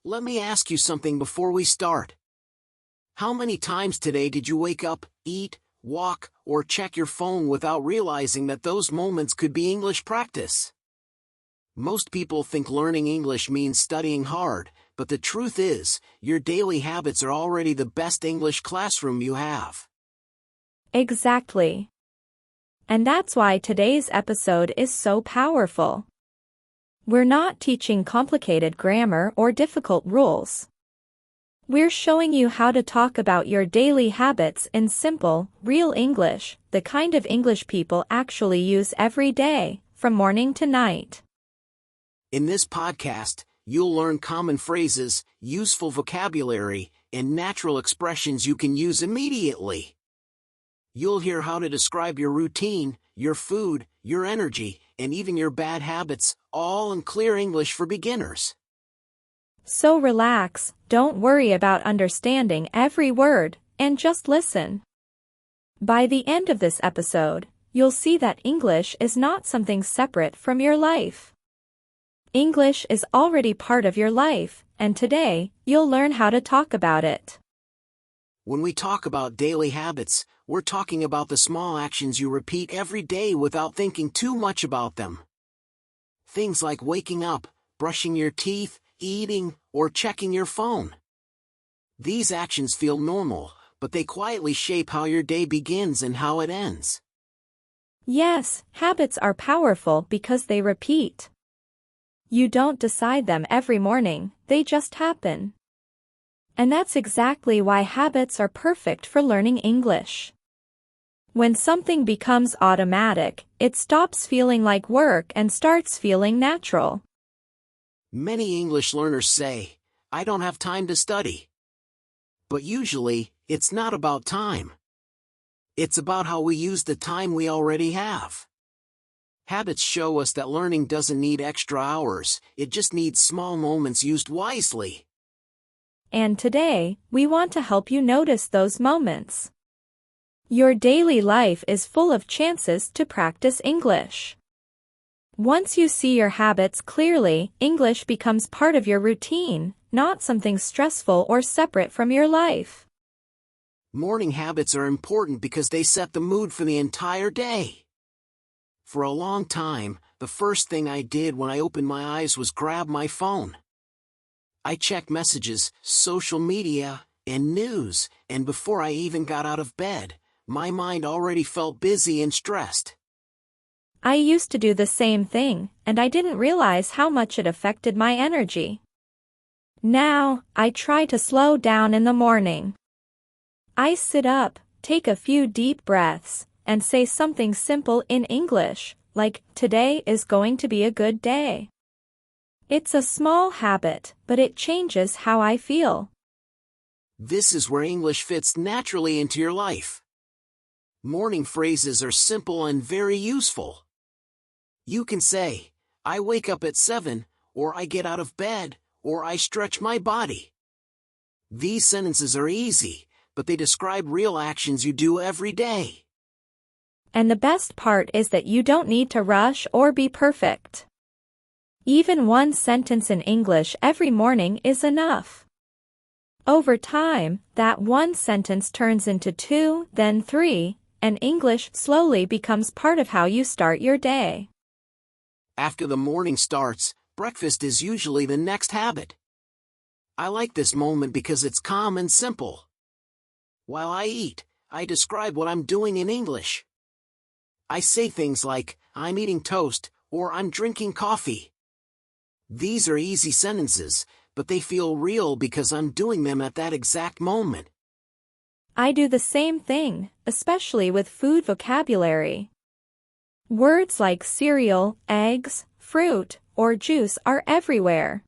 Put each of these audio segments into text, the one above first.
Let me ask you something before we start. How many times today did you wake up, eat, walk, or check your phone without realizing that those moments could be English practice? Most people think learning English means studying hard, but the truth is, your daily habits are already the best English classroom you have. Exactly. And that's why today's episode is so powerful. We're not teaching complicated grammar or difficult rules. We're showing you how to talk about your daily habits in simple, real English, the kind of English people actually use every day, from morning to night. In this podcast, you'll learn common phrases, useful vocabulary, and natural expressions you can use immediately. You'll hear how to describe your routine, your food, your energy, and even your bad habits, all in clear English for beginners. So relax, don't worry about understanding every word, and just listen. By the end of this episode, you'll see that English is not something separate from your life. English is already part of your life, and today, you'll learn how to talk about it. When we talk about daily habits, we're talking about the small actions you repeat every day without thinking too much about them. Things like waking up, brushing your teeth, eating, or checking your phone. These actions feel normal, but they quietly shape how your day begins and how it ends. Yes, habits are powerful because they repeat. You don't decide them every morning, they just happen. And that's exactly why habits are perfect for learning English. When something becomes automatic, it stops feeling like work and starts feeling natural. Many English learners say, "I don't have time to study." But usually, it's not about time. It's about how we use the time we already have. Habits show us that learning doesn't need extra hours, it just needs small moments used wisely. And today, we want to help you notice those moments. Your daily life is full of chances to practice English. Once you see your habits clearly, English becomes part of your routine, not something stressful or separate from your life. Morning habits are important because they set the mood for the entire day. For a long time, the first thing I did when I opened my eyes was grab my phone. I checked messages, social media, and news, and before I even got out of bed, my mind already felt busy and stressed. I used to do the same thing, and I didn't realize how much it affected my energy. Now, I try to slow down in the morning. I sit up, take a few deep breaths, and say something simple in English, like, "Today is going to be a good day." It's a small habit, but it changes how I feel. This is where English fits naturally into your life. Morning phrases are simple and very useful. You can say, "I wake up at 7, or I get out of bed, or I stretch my body." These sentences are easy, but they describe real actions you do every day. And the best part is that you don't need to rush or be perfect. Even one sentence in English every morning is enough. Over time, that one sentence turns into 2, then 3, and English slowly becomes part of how you start your day. After the morning starts, breakfast is usually the next habit. I like this moment because it's calm and simple. While I eat, I describe what I'm doing in English. I say things like, "I'm eating toast," or "I'm drinking coffee." These are easy sentences, but they feel real because I'm doing them at that exact moment. I do the same thing, especially with food vocabulary. Words like cereal, eggs, fruit, or juice are everywhere.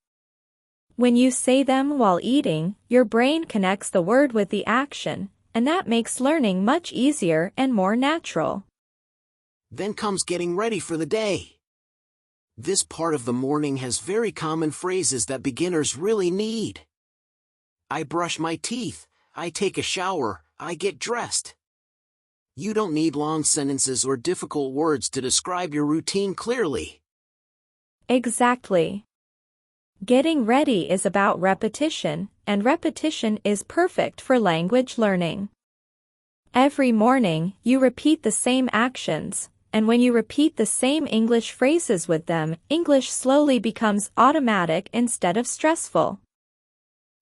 When you say them while eating, your brain connects the word with the action, and that makes learning much easier and more natural. Then comes getting ready for the day. This part of the morning has very common phrases that beginners really need. I brush my teeth, I take a shower, I get dressed. You don't need long sentences or difficult words to describe your routine clearly. Exactly. Getting ready is about repetition, and repetition is perfect for language learning. Every morning, you repeat the same actions, and when you repeat the same English phrases with them, English slowly becomes automatic instead of stressful.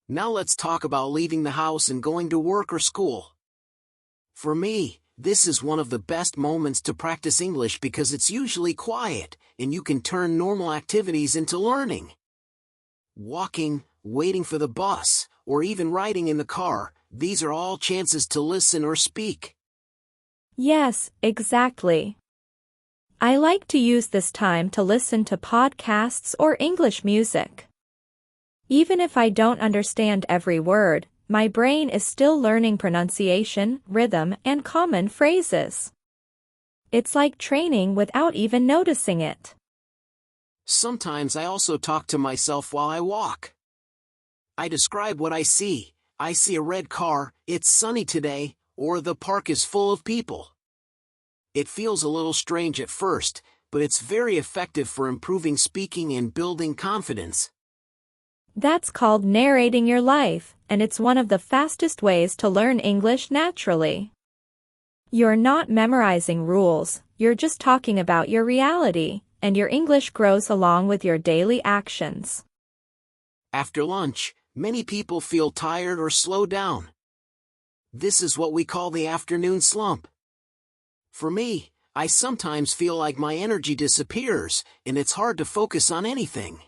Now let's talk about leaving the house and going to work or school. For me, this is one of the best moments to practice English because it's usually quiet, and you can turn normal activities into learning. Walking, waiting for the bus, or even riding in the car, these are all chances to listen or speak. Yes, exactly. I like to use this time to listen to podcasts or English music. Even if I don't understand every word, my brain is still learning pronunciation, rhythm, and common phrases. It's like training without even noticing it. Sometimes I also talk to myself while I walk. I describe what I see. I see a red car, it's sunny today, or the park is full of people. It feels a little strange at first, but it's very effective for improving speaking and building confidence. That's called narrating your life, and it's one of the fastest ways to learn English naturally. You're not memorizing rules, you're just talking about your reality, and your English grows along with your daily actions. After lunch, many people feel tired or slow down. This is what we call the afternoon slump. For me, I sometimes feel like my energy disappears, and it's hard to focus on anything.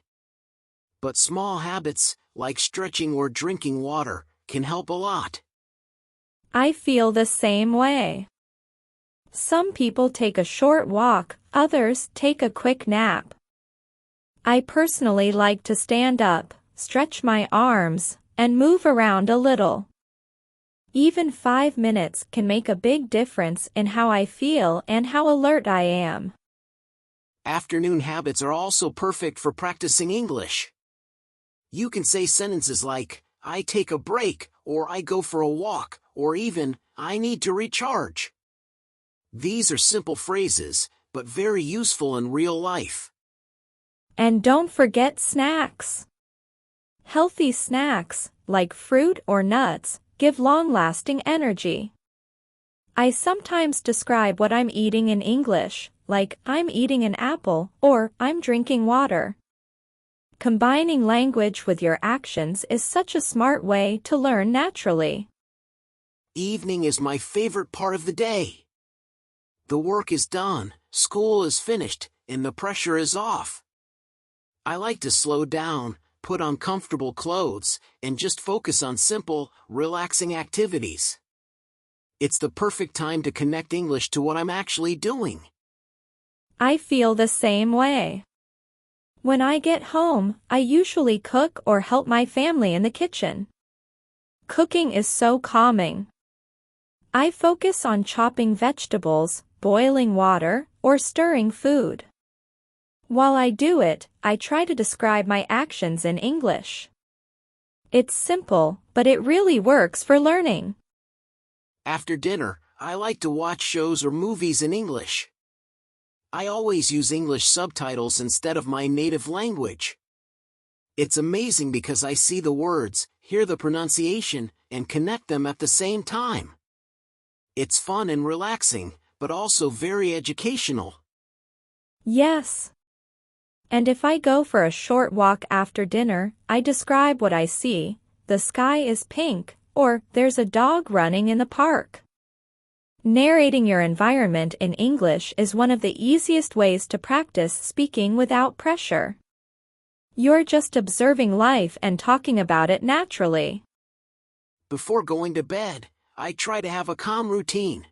But small habits, like stretching or drinking water, can help a lot. I feel the same way. Some people take a short walk, others take a quick nap. I personally like to stand up, stretch my arms, and move around a little. Even 5 minutes can make a big difference in how I feel and how alert I am. Afternoon habits are also perfect for practicing English. You can say sentences like, I take a break, or I go for a walk, or even, I need to recharge. These are simple phrases, but very useful in real life. And don't forget snacks. Healthy snacks, like fruit or nuts, give long-lasting energy. I sometimes describe what I'm eating in English, like I'm eating an apple or I'm drinking water. Combining language with your actions is such a smart way to learn naturally. Evening is my favorite part of the day. The work is done, school is finished, and the pressure is off. I like to slow down, put on comfortable clothes, and just focus on simple, relaxing activities. It's the perfect time to connect English to what I'm actually doing. I feel the same way. When I get home, I usually cook or help my family in the kitchen. Cooking is so calming. I focus on chopping vegetables, boiling water, or stirring food. While I do it, I try to describe my actions in English. It's simple, but it really works for learning. After dinner, I like to watch shows or movies in English. I always use English subtitles instead of my native language. It's amazing because I see the words, hear the pronunciation, and connect them at the same time. It's fun and relaxing, but also very educational. Yes. And if I go for a short walk after dinner, I describe what I see. The sky is pink, or there's a dog running in the park. Narrating your environment in English is one of the easiest ways to practice speaking without pressure. You're just observing life and talking about it naturally. Before going to bed, I try to have a calm routine.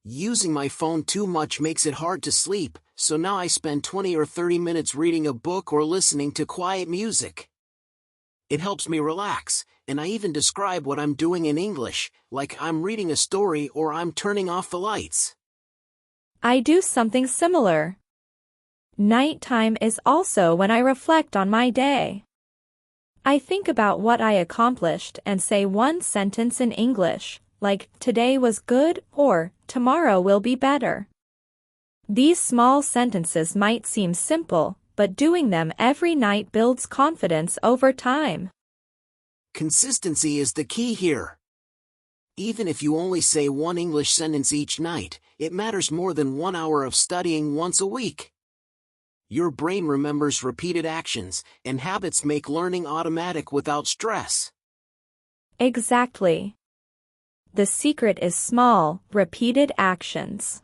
Using my phone too much makes it hard to sleep, so now I spend 20 or 30 minutes reading a book or listening to quiet music. It helps me relax, and I even describe what I'm doing in English, like I'm reading a story or I'm turning off the lights. I do something similar. Nighttime is also when I reflect on my day. I think about what I accomplished and say one sentence in English, like today was good or tomorrow will be better. These small sentences might seem simple, but doing them every night builds confidence over time. Consistency is the key here. Even if you only say one English sentence each night, it matters more than 1 hour of studying once a week. Your brain remembers repeated actions, and habits make learning automatic without stress. Exactly. The secret is small, repeated actions.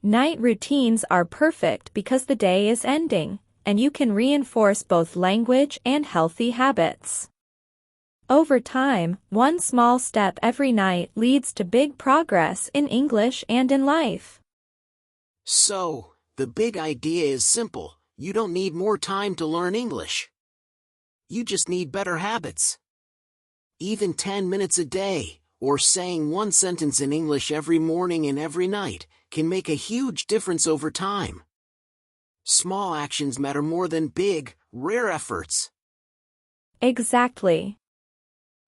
Night routines are perfect because the day is ending, and you can reinforce both language and healthy habits. Over time, one small step every night leads to big progress in English and in life. So, the big idea is simple: you don't need more time to learn English. You just need better habits. Even 10 minutes a day, or saying one sentence in English every morning and every night, can make a huge difference over time. Small actions matter more than big, rare efforts. Exactly.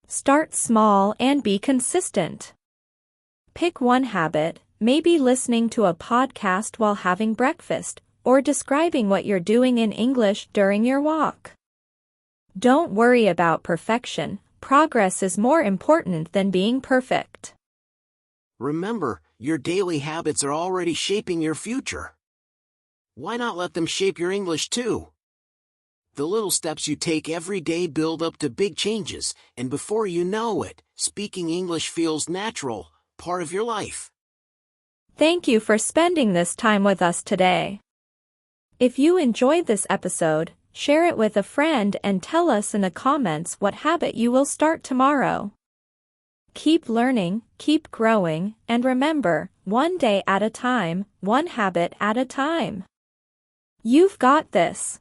Start small and be consistent. Pick one habit, maybe listening to a podcast while having breakfast, or describing what you're doing in English during your walk. Don't worry about perfection. Progress is more important than being perfect. Remember, your daily habits are already shaping your future. Why not let them shape your English too? The little steps you take every day build up to big changes, and before you know it, speaking English feels natural, part of your life. Thank you for spending this time with us today. If you enjoyed this episode, share it with a friend and tell us in the comments what habit you will start tomorrow. Keep learning, keep growing, and remember, one day at a time, one habit at a time. You've got this.